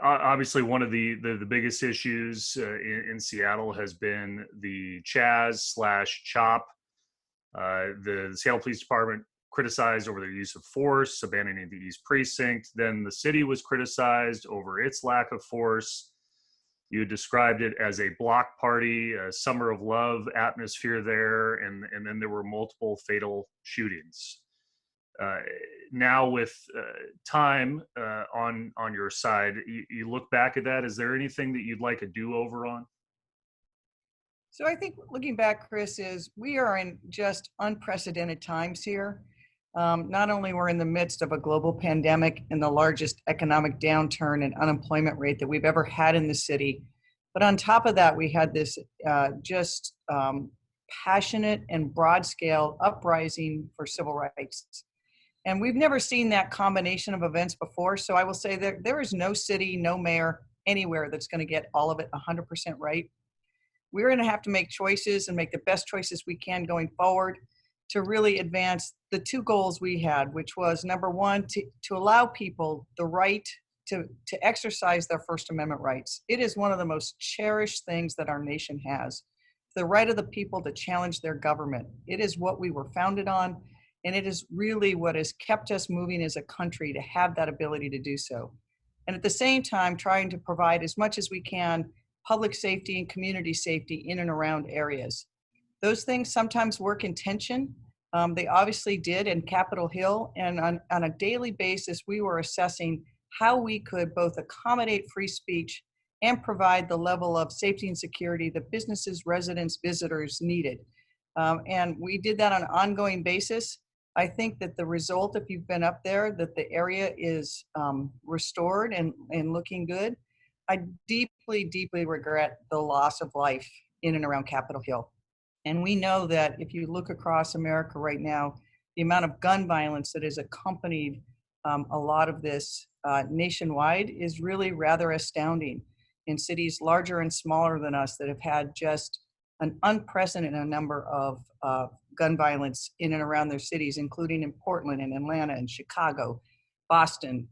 Obviously, one of the biggest issues in Seattle has been the Chaz slash CHOP. The Seattle Police Department criticized over their use of force, abandoning the East Precinct. Then the city was criticized over its lack of force. You described it as a block party, a summer of love atmosphere there, and then there were multiple fatal shootings. Now with time on your side, you look back at that. Is there anything that you'd like a do-over on? So I think looking back, Chris, is we are in just unprecedented times here. Not only we're in the midst of a global pandemic and the largest economic downturn and unemployment rate that we've ever had in the city, but on top of that, we had this passionate and broad-scale uprising for civil rights. And we've never seen that combination of events before. So I will say that there is no city, no mayor anywhere that's going to get all of it 100% right. We're going to have to make choices and make the best choices we can going forward to really advance the two goals we had, which was number one, to allow people the right to exercise their First Amendment rights. It is one of the most cherished things that our nation has. The right of the people to challenge their government. It is what we were founded on. And it is really what has kept us moving as a country to have that ability to do so. And at the same time, trying to provide as much as we can public safety and community safety in and around areas. Those things sometimes work in tension. They obviously did in Capitol Hill. And on a daily basis, we were assessing how we could both accommodate free speech and provide the level of safety and security that businesses, residents, visitors needed. And we did that on an ongoing basis. I think that the result, if you've been up there, that the area is restored and looking good. I deeply, deeply regret the loss of life in and around Capitol Hill. And we know that if you look across America right now, the amount of gun violence that has accompanied a lot of this nationwide is really rather astounding in cities larger and smaller than us that have had just an unprecedented number of gun violence in and around their cities, including in Portland and Atlanta and Chicago, Boston.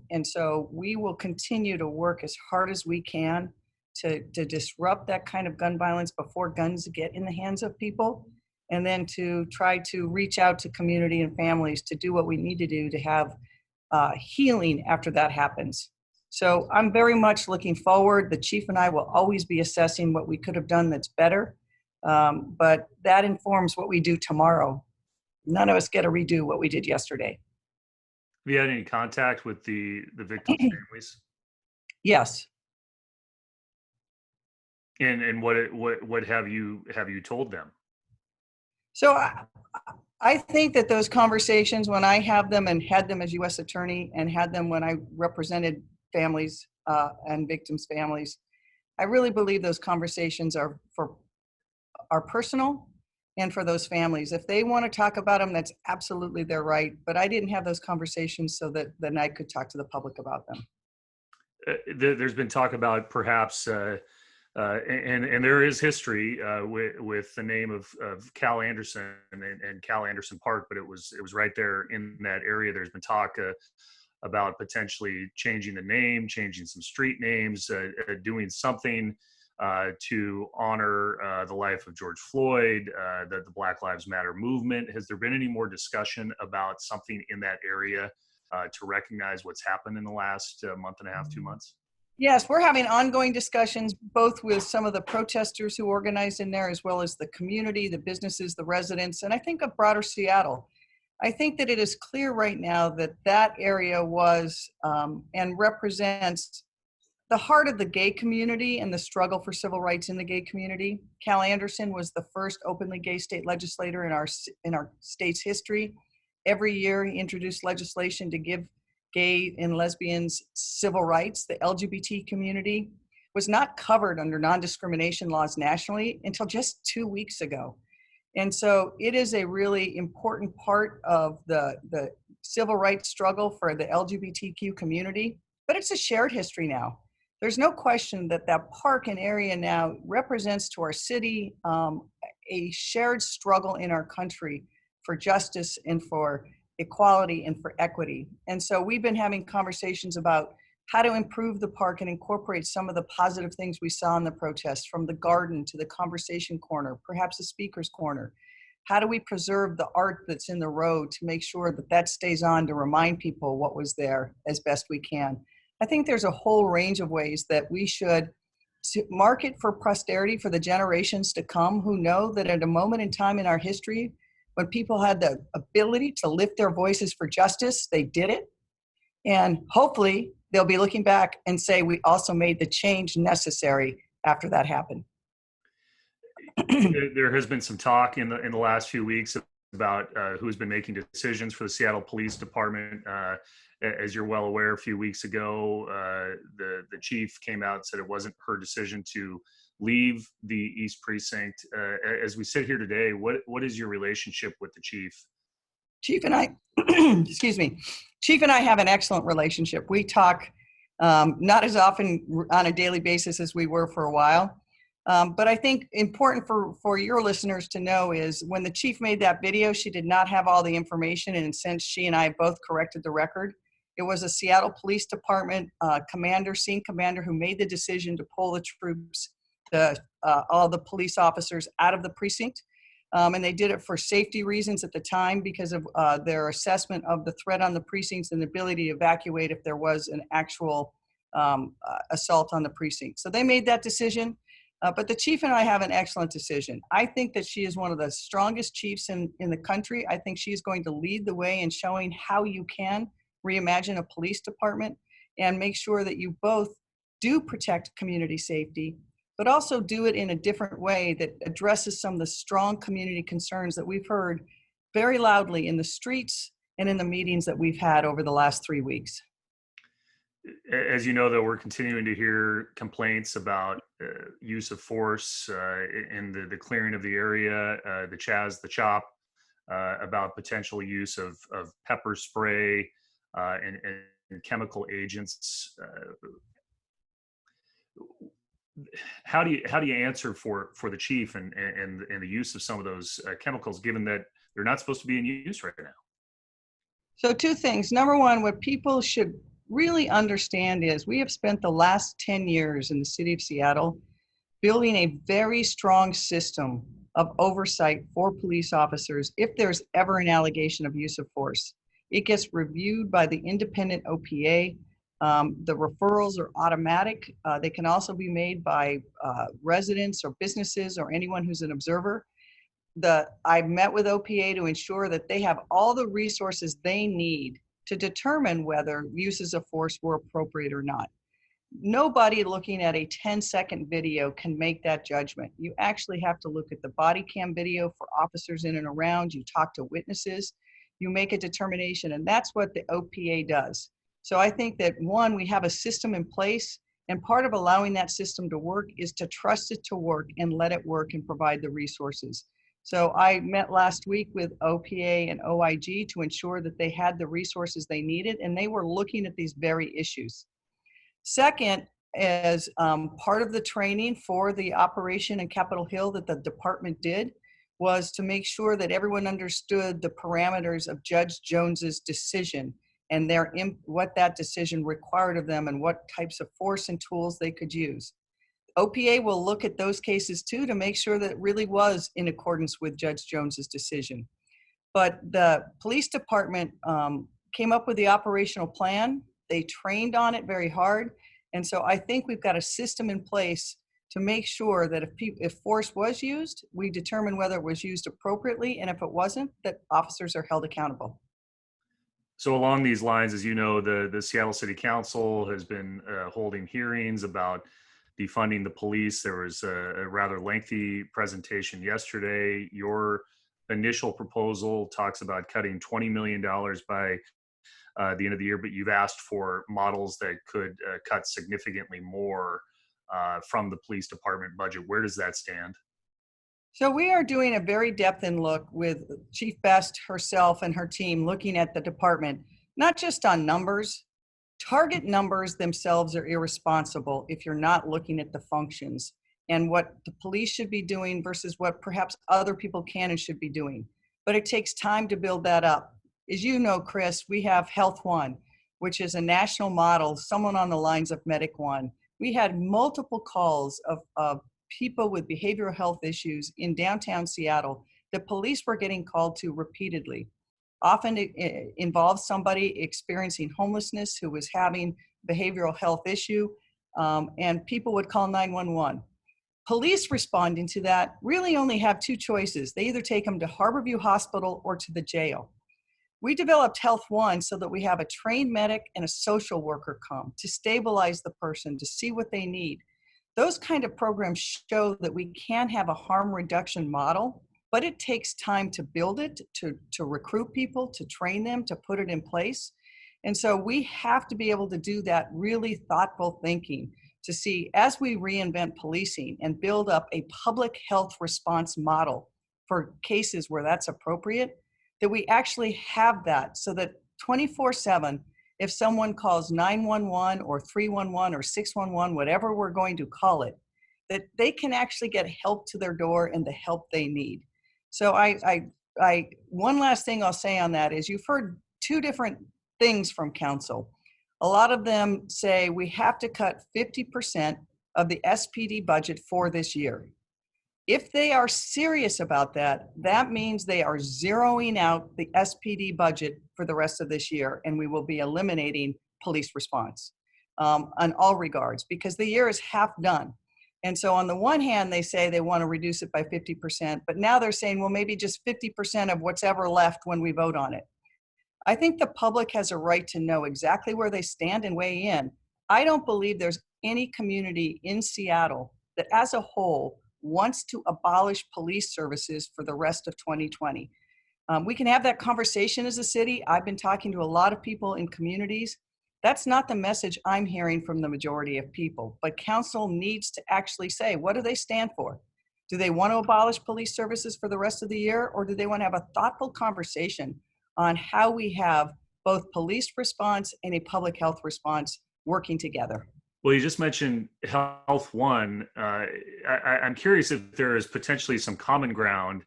And so we will continue to work as hard as we can to disrupt that kind of gun violence before guns get in the hands of people, and then to try to reach out to community and families to do what we need to do to have healing after that happens. So I'm very much looking forward. The chief and I will always be assessing what we could have done that's better, but that informs what we do tomorrow. None of us get to redo what we did yesterday. Have you had any contact with the victims' families? Yes. And what have you told them? So I think that those conversations, when I have them and had them as U.S. attorney and had them when I represented families and victims' families, I really believe those conversations are personal and for those families. If they want to talk about them, that's absolutely their right. But I didn't have those conversations so that then I could talk to the public about them. There's been talk about perhaps, and there is history with the name of Cal Anderson and Cal Anderson Park, but it was right there in that area. There's been talk about potentially changing the name, changing some street names, doing something to honor the life of George Floyd, the Black Lives Matter movement. Has there been any more discussion about something in that area to recognize what's happened in the last month and a half, 2 months? Yes, we're having ongoing discussions, both with some of the protesters who organized in there, as well as the community, the businesses, the residents, and I think of broader Seattle. I think that it is clear right now that that area was and represents the heart of the gay community and the struggle for civil rights in the gay community. Cal Anderson was the first openly gay state legislator in our state's history. Every year he introduced legislation to give gay and lesbians civil rights. The LGBT community was not covered under non-discrimination laws nationally until just 2 weeks ago. And so it is a really important part of the civil rights struggle for the LGBTQ community, but it's a shared history now. There's no question that that park and area now represents to our city a shared struggle in our country for justice and for equality and for equity. And so we've been having conversations about how to improve the park and incorporate some of the positive things we saw in the protest, from the garden to the conversation corner, perhaps the speaker's corner. How do we preserve the art that's in the road to make sure that that stays on to remind people what was there as best we can? I think there's a whole range of ways that we should market for posterity for the generations to come, who know that at a moment in time in our history when people had the ability to lift their voices for justice, they did it. And hopefully they'll be looking back and say, we also made the change necessary after that happened. There has been some talk in the last few weeks about who's been making decisions for the Seattle Police Department. As you're well aware, a few weeks ago, the chief came out and said it wasn't her decision to leave the East Precinct. As we sit here today, what is your relationship with the chief? Chief and I, excuse me, Chief and I have an excellent relationship. We talk not as often on a daily basis as we were for a while. But I think important for your listeners to know is when the chief made that video, she did not have all the information. And since she and I both corrected the record, it was a Seattle Police Department scene commander who made the decision to pull the troops, all the police officers out of the precinct. And they did it for safety reasons at the time because of their assessment of the threat on the precincts and the ability to evacuate if there was an actual assault on the precinct. So they made that decision. But the chief and I have an excellent decision. I think that she is one of the strongest chiefs in the country. I think she's going to lead the way in showing how you can reimagine a police department and make sure that you both do protect community safety, but also do it in a different way that addresses some of the strong community concerns that we've heard very loudly in the streets and in the meetings that we've had over the last 3 weeks. As you know, though, we're continuing to hear complaints about use of force in the clearing of the area, the CHOP, about potential use of pepper spray and chemical agents. How do you answer for the chief and the use of some of those chemicals, given that they're not supposed to be in use right now? So 2 things. Number one, what people should really understand is we have spent the last 10 years in the city of Seattle building a very strong system of oversight for police officers if there's ever an allegation of use of force. It gets reviewed by the independent OPA. The referrals are automatic. They can also be made by residents or businesses or anyone who's an observer. I've met with OPA to ensure that they have all the resources they need to determine whether uses of force were appropriate or not. Nobody looking at a 10-second video can make that judgment. You actually have to look at the body cam video for officers in and around. You talk to witnesses. You make a determination, and that's what the OPA does. So I think that, one, we have a system in place, and part of allowing that system to work is to trust it to work and let it work and provide the resources. So I met last week with OPA and OIG to ensure that they had the resources they needed, and they were looking at these very issues. Second, as part of the training for the operation in Capitol Hill that the department did, was to make sure that everyone understood the parameters of Judge Jones's decision and what that decision required of them and what types of force and tools they could use. OPA will look at those cases too to make sure that it really was in accordance with Judge Jones's decision. But the police department came up with the operational plan. They trained on it very hard. And so I think we've got a system in place to make sure that if force was used, we determine whether it was used appropriately, and if it wasn't, that officers are held accountable. So along these lines, as you know, the Seattle City Council has been holding hearings about defunding the police. There was a rather lengthy presentation yesterday. Your initial proposal talks about cutting $20 million by the end of the year, but you've asked for models that could cut significantly more from the police department budget. Where does that stand? So we are doing a very depth-in look with Chief Best herself and her team looking at the department, not just on numbers. Target numbers themselves are irresponsible if you're not looking at the functions and what the police should be doing versus what perhaps other people can and should be doing. But it takes time to build that up. As you know, Chris, we have Health One, which is a national model, someone on the lines of Medic One. We had multiple calls of people with behavioral health issues in downtown Seattle. The police were getting called to repeatedly. Often it involves somebody experiencing homelessness who was having behavioral health issue, and people would call 911. Police responding to that really only have two choices. They either take them to Harborview Hospital or to the jail. We developed Health One so that we have a trained medic and a social worker come to stabilize the person, to see what they need. Those kind of programs show that we can have a harm reduction model, but it takes time to build it, to recruit people, to train them, to put it in place. And so we have to be able to do that really thoughtful thinking to see, as we reinvent policing and build up a public health response model for cases where that's appropriate, that we actually have that so that 24/7, if someone calls 911 or 311 or 611, whatever we're going to call it, that they can actually get help to their door and the help they need. So one last thing I'll say on that is you've heard two different things from council. A lot of them say we have to cut 50% of the SPD budget for this year. If they are serious about that, that means they are zeroing out the SPD budget for the rest of this year, and we will be eliminating police response on all regards, because the year is half done. And so on the one hand, they say they want to reduce it by 50%, but now they're saying, well, maybe just 50% of what's ever left when we vote on it. I think the public has a right to know exactly where they stand and weigh in. I don't believe there's any community in Seattle that as a whole wants to abolish police services for the rest of 2020. We can have that conversation as a city. I've been talking to a lot of people in communities. That's not the message I'm hearing from the majority of people, but council needs to actually say, what do they stand for? Do they want to abolish police services for the rest of the year, or do they want to have a thoughtful conversation on how we have both police response and a public health response working together? Well, you just mentioned Health One. I'm curious if there is potentially some common ground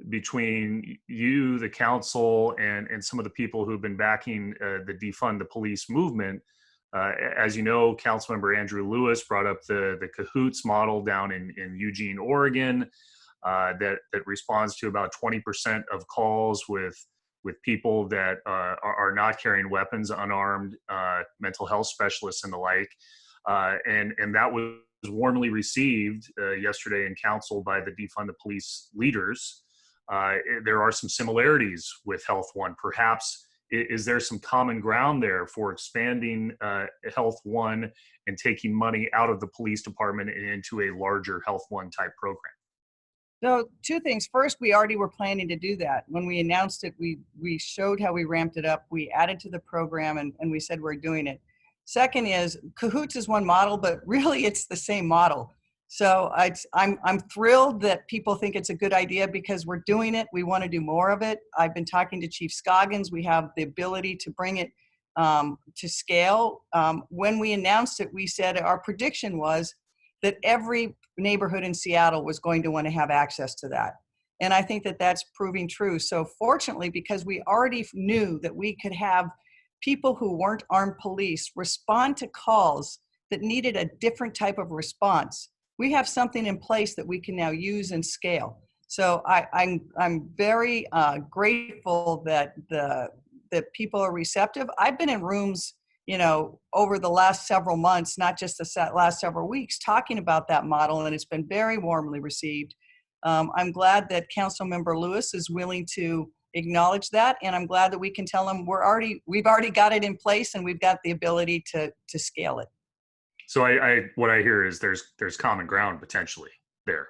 between you, the council, and some of the people who've been backing the Defund the Police movement. As you know, Councilmember Andrew Lewis brought up the Cahoots model down in Eugene, Oregon, that responds to about 20% of calls with people that are not carrying weapons, unarmed, mental health specialists and the like. And that was warmly received yesterday in council by the Defund the Police leaders. There are some similarities with Health One. Perhaps is there some common ground there for expanding Health One and taking money out of the police department and into a larger Health One type program? So two things. First, we already were planning to do that. When we announced it, we showed how we ramped it up. We added to the program and we said we're doing it. Second is Cahoots is one model, but really it's the same model. So I'm thrilled that people think it's a good idea because we're doing it. We want to do more of it. I've been talking to Chief Scoggins. We have the ability to bring it to scale. When we announced it, we said our prediction was that every neighborhood in Seattle was going to want to have access to that. And I think that that's proving true. So fortunately, because we already knew that we could have people who weren't armed police respond to calls that needed a different type of response, we have something in place that we can now use and scale. So I'm very grateful that that people are receptive. I've been in rooms, over the last several months, not just the last several weeks, talking about that model, and it's been very warmly received. I'm glad that Councilmember Lewis is willing to acknowledge that, and I'm glad that we can tell them we've already got it in place, and we've got the ability to scale it. So what I hear is there's common ground potentially there.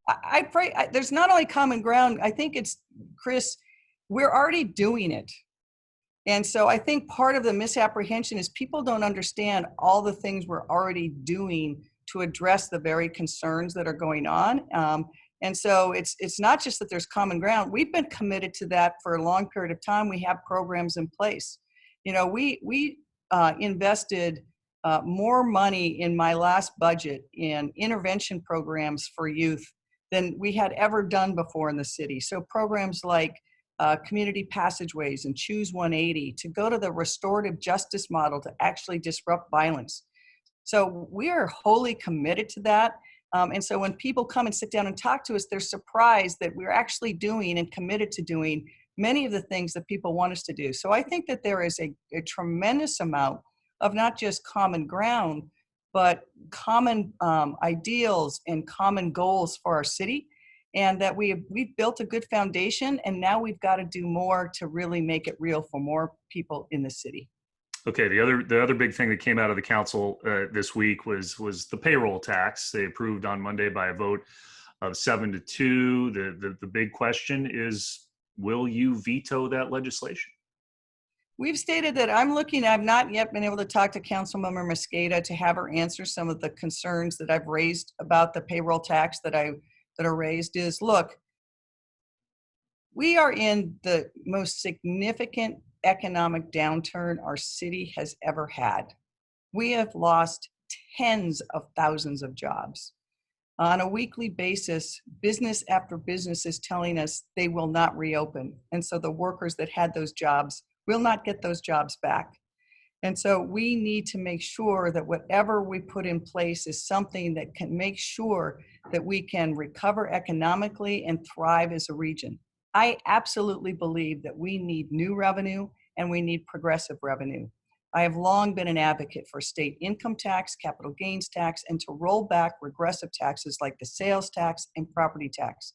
I pray there's not only common ground. I think it's, Chris, we're already doing it. And so I think part of the misapprehension is people don't understand all the things we're already doing to address the very concerns that are going on. And so it's not just that there's common ground. We've been committed to that for a long period of time. We have programs in place. We invested more money in my last budget in intervention programs for youth than we had ever done before in the city. So programs like community passageways and choose 180, to go to the restorative justice model to actually disrupt violence. So we are wholly committed to that. And so when people come and sit down and talk to us, they're surprised that we're actually doing and committed to doing many of the things that people want us to do. So I think that there is a tremendous amount of not just common ground, but common ideals and common goals for our city. And that we've built a good foundation, and now we've got to do more to really make it real for more people in the city. Okay, the other big thing that came out of the council this week was the payroll tax. They approved on Monday by a vote of 7-2. The big question is, will you veto that legislation? We've stated that I've not yet been able to talk to Councilmember Mosqueda to have her answer some of the concerns that I've raised about the payroll tax that are raised. Is, look, we are in the most significant economic downturn our city has ever had. We have lost tens of thousands of jobs. On a weekly basis, business after business is telling us they will not reopen. And so the workers that had those jobs will not get those jobs back. And so we need to make sure that whatever we put in place is something that can make sure that we can recover economically and thrive as a region. I absolutely believe that we need new revenue and we need progressive revenue. I have long been an advocate for state income tax, capital gains tax, and to roll back regressive taxes like the sales tax and property tax.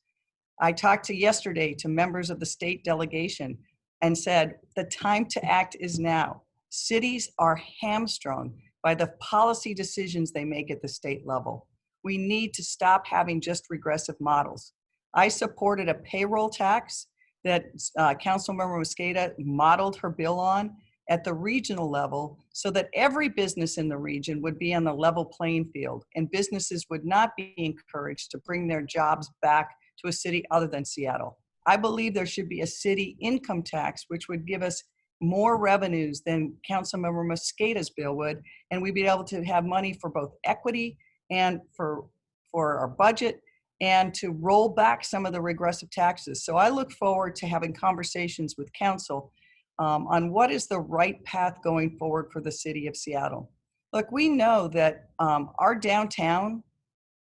I talked yesterday to members of the state delegation and said, the time to act is now. Cities are hamstrung by the policy decisions they make at the state level. We need to stop having just regressive models. I supported a payroll tax that Councilmember Mosqueda modeled her bill on at the regional level, so that every business in the region would be on the level playing field, and businesses would not be encouraged to bring their jobs back to a city other than Seattle. I believe there should be a city income tax, which would give us more revenues than Councilmember Mosqueda's bill would, and we'd be able to have money for both equity and for our budget, and to roll back some of the regressive taxes. So I look forward to having conversations with council on what is the right path going forward for the city of Seattle. Look, we know that our downtown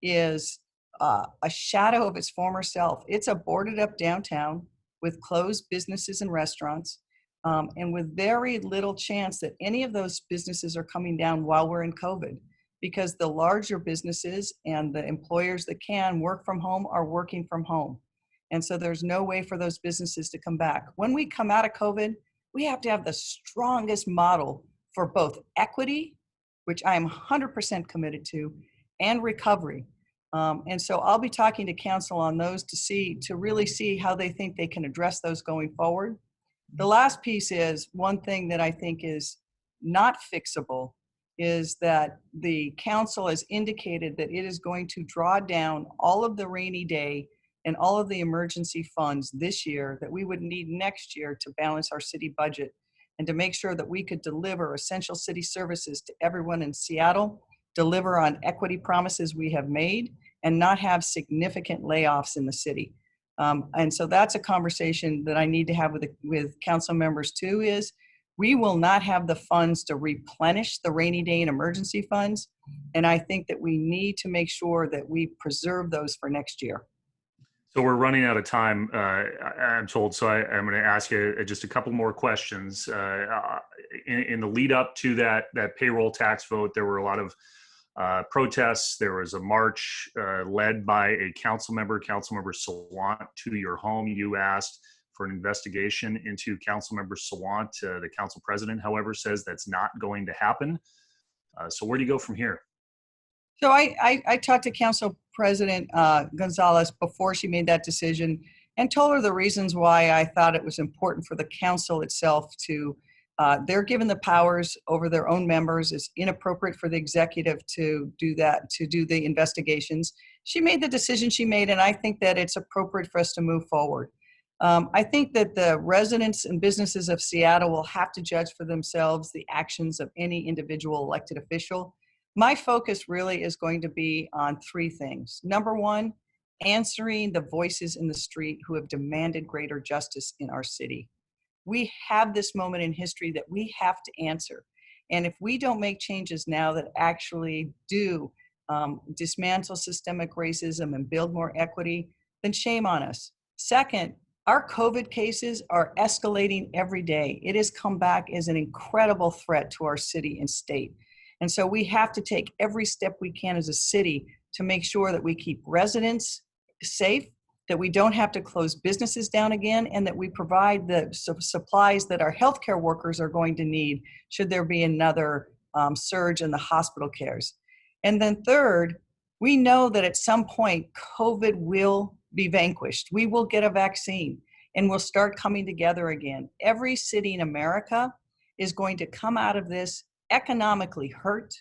is a shadow of its former self. It's a boarded up downtown with closed businesses and restaurants, and with very little chance that any of those businesses are coming down while we're in COVID, because the larger businesses and the employers that can work from home are working from home. And so there's no way for those businesses to come back. When we come out of COVID, we have to have the strongest model for both equity, which I am 100% committed to, and recovery. And so I'll be talking to council on those to really see how they think they can address those going forward. The last piece is one thing that I think is not fixable is that the council has indicated that it is going to draw down all of the rainy day and all of the emergency funds this year that we would need next year to balance our city budget and to make sure that we could deliver essential city services to everyone in Seattle, deliver on equity promises we have made, and not have significant layoffs in the city. And so that's a conversation that I need to have with council members too, is we will not have the funds to replenish the rainy day and emergency funds. And I think that we need to make sure that we preserve those for next year. So we're running out of time, I'm told. So I'm going to ask you just a couple more questions. In the lead up to that payroll tax vote, there were a lot of protests. There was a march led by a Councilmember Sawant, to your home. You asked for an investigation into Councilmember Sawant. The council president, however, says that's not going to happen. So where do you go from here? So I talked to Council President Gonzalez before she made that decision and told her the reasons why I thought it was important for the council itself to, they're given the powers over their own members. It's inappropriate for the executive to do that, to do the investigations. She made the decision she made, and I think that it's appropriate for us to move forward. I think that the residents and businesses of Seattle will have to judge for themselves the actions of any individual elected official. My focus really is going to be on three things. Number one, answering the voices in the street who have demanded greater justice in our city. We have this moment in history that we have to answer. And if we don't make changes now that actually do dismantle systemic racism and build more equity, then shame on us. Second, our COVID cases are escalating every day. It has come back as an incredible threat to our city and state. And so we have to take every step we can as a city to make sure that we keep residents safe, that we don't have to close businesses down again, and that we provide the supplies that our healthcare workers are going to need should there be another surge in the hospital cares. And then third, we know that at some point COVID will be vanquished. We will get a vaccine and we'll start coming together again. Every city in America is going to come out of this economically hurt,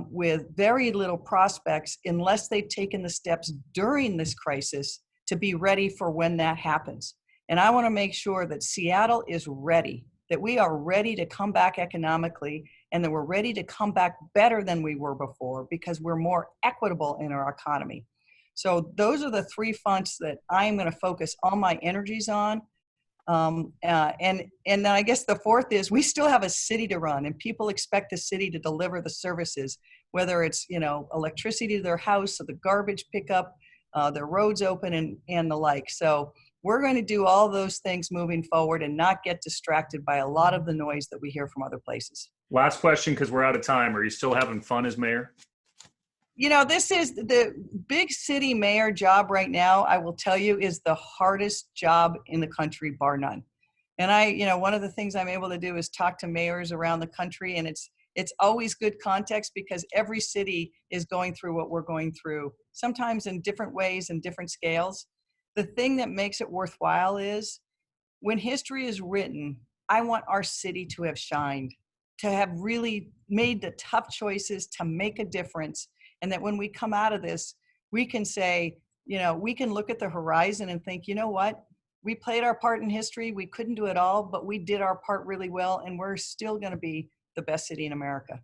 with very little prospects unless they've taken the steps during this crisis to be ready for when that happens. And I want to make sure that Seattle is ready, that we are ready to come back economically, and that we're ready to come back better than we were before because we're more equitable in our economy. So those are the three fronts that I'm going to focus all my energies on. And then I guess the fourth is we still have a city to run, and people expect the city to deliver the services, whether it's, electricity to their house or the garbage pickup, their roads open and the like. So we're going to do all those things moving forward and not get distracted by a lot of the noise that we hear from other places. Last question, because we're out of time. Are you still having fun as mayor? This is the big city mayor job right now, I will tell you, is the hardest job in the country, bar none. And one of the things I'm able to do is talk to mayors around the country, and it's always good context because every city is going through what we're going through, sometimes in different ways and different scales. The thing that makes it worthwhile is when history is written, I want our city to have shined, to have really made the tough choices to make a difference. And that when we come out of this, we can say, we can look at the horizon and think, you know what? We played our part in history. We couldn't do it all, but we did our part really well. And we're still going to be the best city in America.